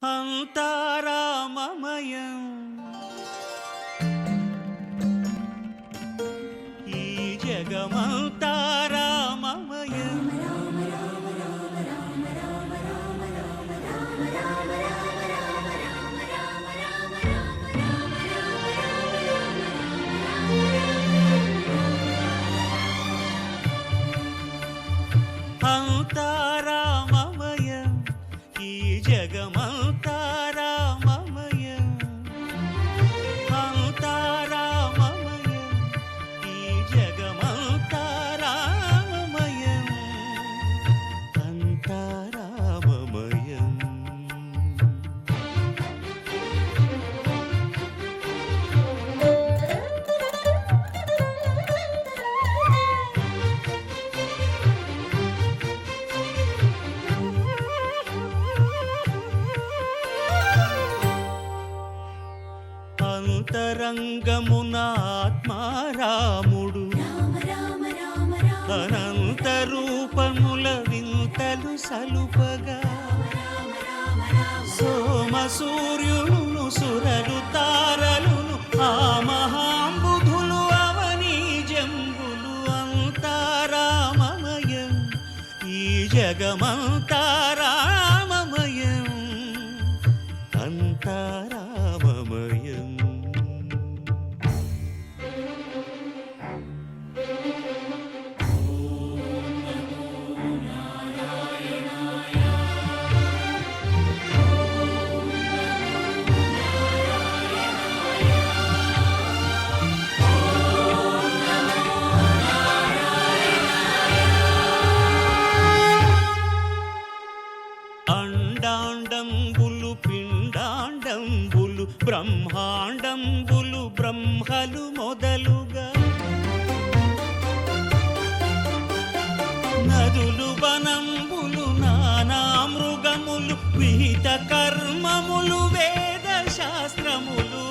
అంతారామమయం ఈ జగమంతారామమయం అంతారామమయం ఈ జగమంతారామమయం అంతారామమయం ఈ జగమంతారామమయం అంతారామమయం అంతరంగమున ఆత్మారాముడు అనంత రూపముల వింతలు సలుపగా సోమ సూర్యులను సురలు తారలును ఆ మహాంబుధులు అవనీ జంబులు అంతారామమయం ఈ జగమంతారామమయం అంతారామమయం అండాండంబులు పిండాండంబులు బ్రహ్మాండంబులు బ్రహ్మలు మొదలుగా నదులు వనంబులు నానా మృగములు విహిత కర్మములు వేద శాస్త్రములు